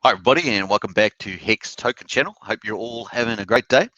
Hi, everybody, and welcome back to HEX Token Channel. Hope you're all having a great day.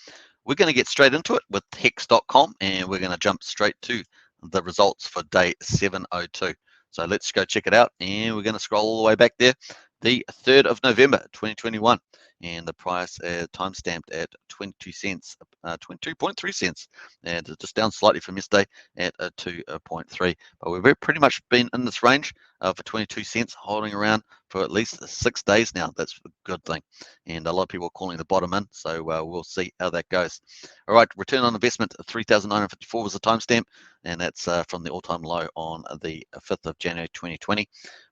We're going to get straight into it with HEX.com, and we're going to jump straight to the results for day 702. So let's go check it out, and we're going to scroll all the way back there, the 3rd of November, 2021, and the price timestamped at 22 cents, 22.3 cents, and just down slightly from yesterday at 2.3. But we've pretty much been in this range for 22 cents, holding around for at least 6 days now. That's a good thing, and a lot of people are calling the bottom in, so we'll see how that goes. All right, return on investment 3,954 was the timestamp, and that's from the all-time low on the 5th of January 2020.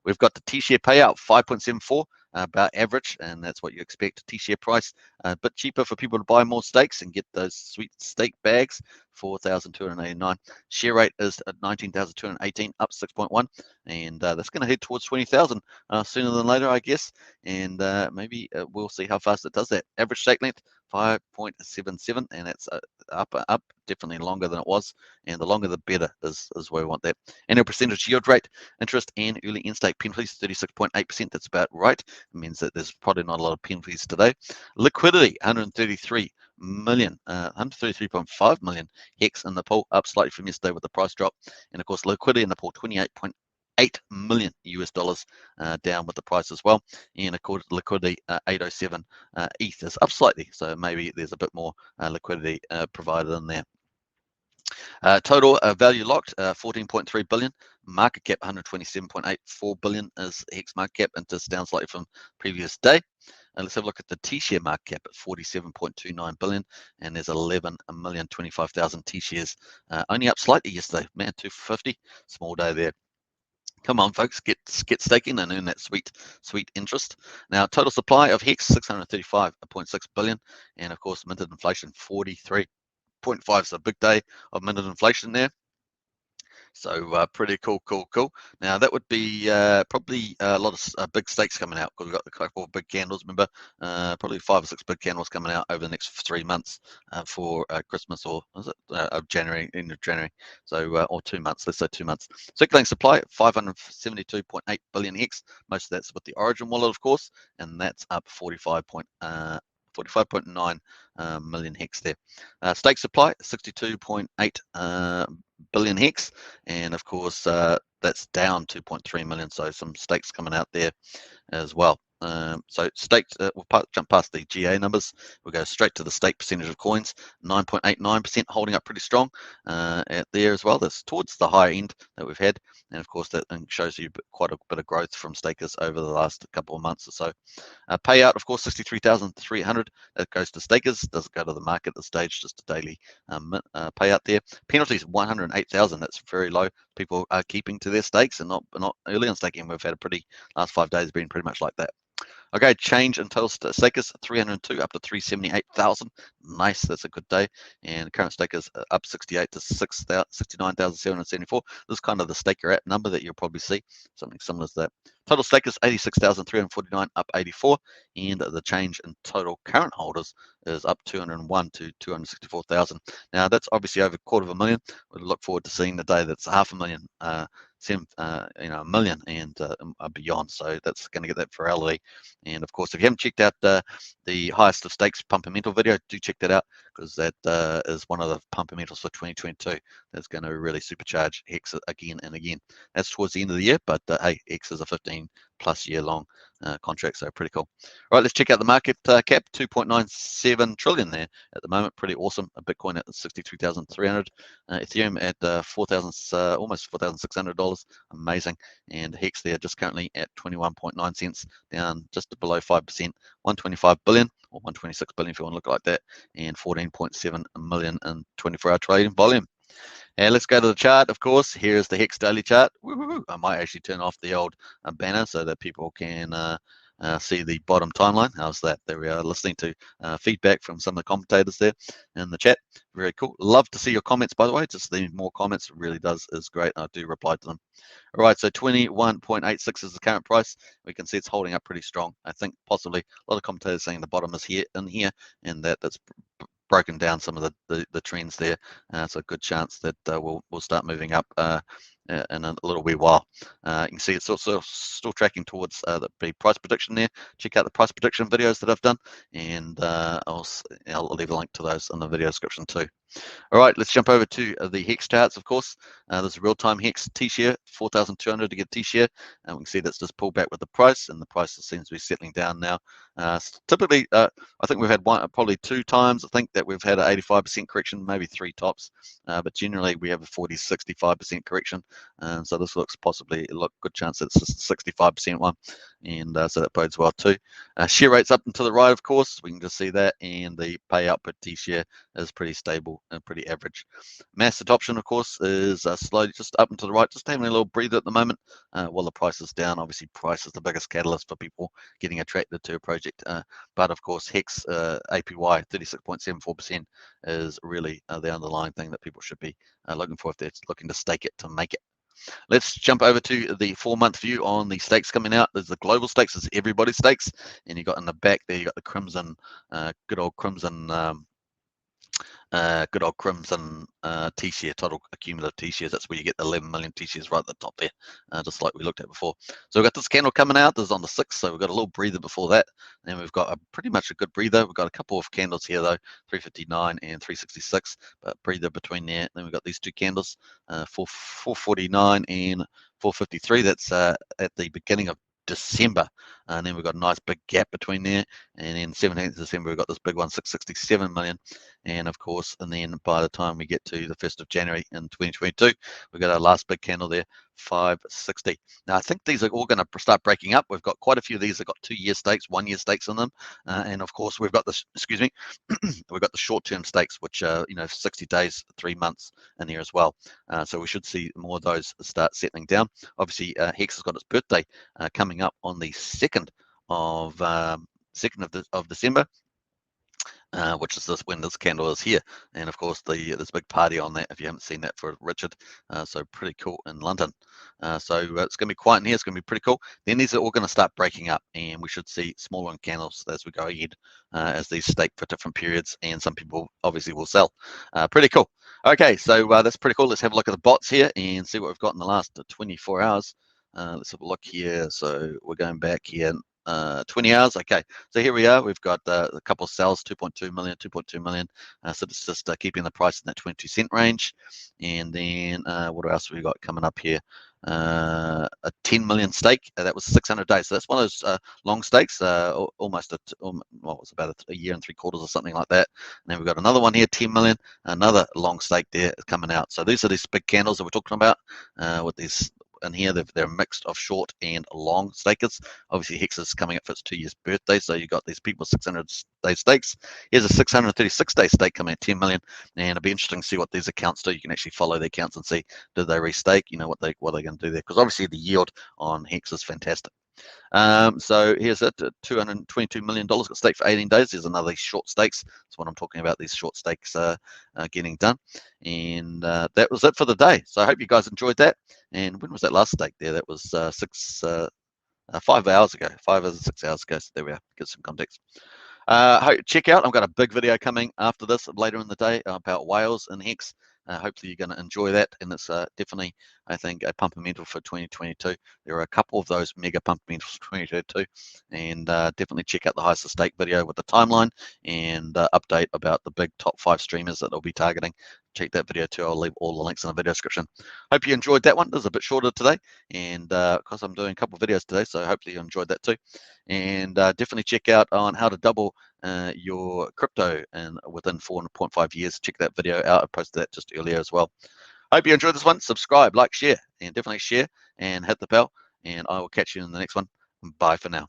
We've got the T-share payout 5.74, about average, and that's what you expect. T-share price a bit cheaper for people to buy more stakes and get those sweet stake bags, 4,289. Share rate is at 19,218, up 6.1, and that's going to head towards 20,000 sooner than later, I guess, and maybe we'll see how fast it does that. Average stake length 5.77, and that's up, definitely longer than it was, and the longer the better is where we want that. Annual percentage yield rate, interest and early in-stake penalties 36.8%. That's about right. It means that there's probably not a lot of penalties today. Liquidity 133 million, 133.5 million HEX in the pool, up slightly from yesterday with the price drop, and of course liquidity in the pool 28.8 million US dollars, down with the price as well, and of course liquidity 807 ETH is up slightly, so maybe there's a bit more liquidity provided in there. Total value locked 14.3 billion, market cap 127.84 billion is HEX market cap, and just down slightly from previous day. Let's have a look at the T-share market cap at 47.29 billion, and there's 11,025,000 T-shares, only up slightly yesterday. Man, 250, small day there. Come on, folks, get staking and earn that sweet interest. Now, total supply of HEX 635.6 billion, and of course minted inflation 43.5, so a big day of minted inflation there. So pretty cool. Now that would be probably a lot of big stakes coming out, because we've got a couple of big candles. Remember, probably 5 or 6 big candles coming out over the next 3 months for Christmas, or is it January, end of January? So or 2 months. Let's say 2 months. Circulating supply 572.8 billion HEX. Most of that's with the Origin wallet, of course, and that's up 45.9 million HEX there. Stake supply 62.8 billion HEX, and of course that's down 2.3 million, so some stakes coming out there as well. So staked, we'll jump past the GA numbers. We'll go straight to the stake percentage of coins, 9.89%, holding up pretty strong at there as well. That's towards the higher end that we've had, and of course that shows you quite a bit of growth from stakers over the last couple of months or so. Payout, of course, 63,300. That goes to stakers. Doesn't go to the market at this stage. Just a daily payout there. Penalties 108,000. That's very low. People are keeping to their stakes and not early on staking. We've had a pretty last 5 days been pretty much like that. Okay, change in total stakers 302 up to 378,000. Nice, that's a good day. And current stakers up 68 to 69,774. This is kind of the staker app number that you'll probably see, something similar to that. Total stakers 86,349, up 84, and the change in total current holders is up 201 to 264,000. Now that's obviously over 250,000. We look forward to seeing the day that's 500,000. A million and beyond. So that's going to get that virality. And of course, if you haven't checked out the highest of stakes pumpermental video, do check that out, because that is one of the pumpermentals for 2022 that's going to really supercharge HEX again and again. That's towards the end of the year, but hey, HEX is a 15+ year long contract, so pretty cool. All right, let's check out the market cap, 2.97 trillion there at the moment. Pretty awesome. Bitcoin at 63,300, Ethereum at 4,000, almost $4,600. Amazing. And HEX there just currently at 21.9 cents, down just below 5%, 125 billion or 126 billion if you want to look like that, and 14.7 million in 24-hour trading volume. And let's go to the chart, of course. Here's the HEX daily chart. Woo-hoo-hoo. I might actually turn off the old banner so that people can see the bottom timeline. How's that? There we are, listening to feedback from some of the commentators there in the chat. Very cool. Love to see your comments, by the way. Just the more comments really is great. I do reply to them. All right, so 21.86 is the current price. We can see it's holding up pretty strong. I think possibly a lot of commentators saying the bottom is here, and that's broken down some of the trends there. So a good chance that we'll start moving up in a little wee while. You can see it's also still tracking towards the price prediction there. Check out the price prediction videos that I've done, and I'll leave a link to those in the video description too. All right, let's jump over to the HEX charts, of course. There's a real-time HEX T-share, 4,200 to get T-share. And we can see that's just pulled back with the price, and the price seems to be settling down now. Typically, I think we've had probably 2 times, I think, that we've had an 85% correction, maybe 3 tops. But generally, we have a 40, 65% correction. So this looks possibly a good chance that it's a 65% one. And so that bodes well too. Share rates up and to the right, of course. We can just see that. And the payout per T-share is pretty stable and pretty average. Mass adoption, of course, is slowly just up and to the right, just having a little breather at the moment while the price is down. Obviously, price is the biggest catalyst for people getting attracted to a project. But of course, HEX APY 36.74% is really the underlying thing that people should be looking for if they're looking to stake it to make it. Let's jump over to the 4-month view on the stakes coming out. There's the global stakes, there's everybody's stakes, and you got in the back there, you got the crimson, good old crimson T-share, total cumulative T-shares. That's where you get the 11 million T-shares right at the top there, just like we looked at before. So we've got this candle coming out. This is on the 6th, so we've got a little breather before that. Then we've got pretty much a good breather. We've got a couple of candles here though, 359 and 366, but breather between there. Then we've got these 2 candles, 449 and 453. That's at the beginning of December, and then we've got a nice big gap between there, and then 17th December we've got this big one, 667 million, and of course, and then by the time we get to the 1st of January in 2022, we've got our last big candle there, 560. Now I think these are all going to start breaking up. We've got quite a few of these that got 2-year stakes, 1-year stakes in them, and of course we've got this, excuse me, we've got the short-term stakes, which are 60 days, 3 months in here as well. So we should see more of those start settling down. Obviously, HEX has got its birthday coming up on the 2nd of December. Which is when this candle is here, and of course there's a big party on that if you haven't seen that for Richard. So pretty cool in London. So it's going to be quiet in here. It's going to be pretty cool. Then these are all going to start breaking up, and we should see smaller candles as we go ahead, as these stake for different periods, and some people obviously will sell. Pretty cool. Okay, so that's pretty cool. Let's have a look at the bots here and see what we've got in the last 24 hours. Let's have a look here. So we're going back here 20 hours. Okay, so here we are. We've got a couple of sales, 2.2 million. So it's just keeping the price in that 22-cent range. And then what else have we got coming up here? A 10 million stake. That was 600 days. So that's one of those long stakes, almost what was about a year and 3 quarters or something like that. And then we've got another one here, 10 million, another long stake there coming out. So these are these big candles that we're talking about with these. And here they're mixed of short and long stakers. Obviously, HEX is coming up for its 2-year birthday, so you got these people 600-day stakes. Here's a 636-day stake coming at 10 million, and it'll be interesting to see what these accounts do. You can actually follow the accounts and see did they restake, what they're going to do there, because obviously the yield on HEX is fantastic. So here's it, $222 million got staked for 18 days. There's another short stakes. That's what I'm talking about, these short stakes getting done. And that was it for the day. So I hope you guys enjoyed that. And when was that last stake there? That was 5 hours ago, 5 or 6 hours ago. So there we are, get some context. Check out, I've got a big video coming after this later in the day about whales and HEX. Hopefully you're going to enjoy that, and it's definitely, I think, a pumpamental for 2022. There are a couple of those mega pumpamentals for 2022, and definitely check out the highest stake video with the timeline and update about the big top 5 streamers that they'll be targeting. Check that video too. I'll leave all the links in the video description. Hope you enjoyed that one. This is a bit shorter today, and because I'm doing a couple of videos today, so hopefully you enjoyed that too. And definitely check out on how to double your crypto and within 4.5 years. Check that video out. I posted that just earlier as well. Hope you enjoyed this one. Subscribe, like, share, and definitely share and hit the bell. And I will catch you in the next one. Bye for now.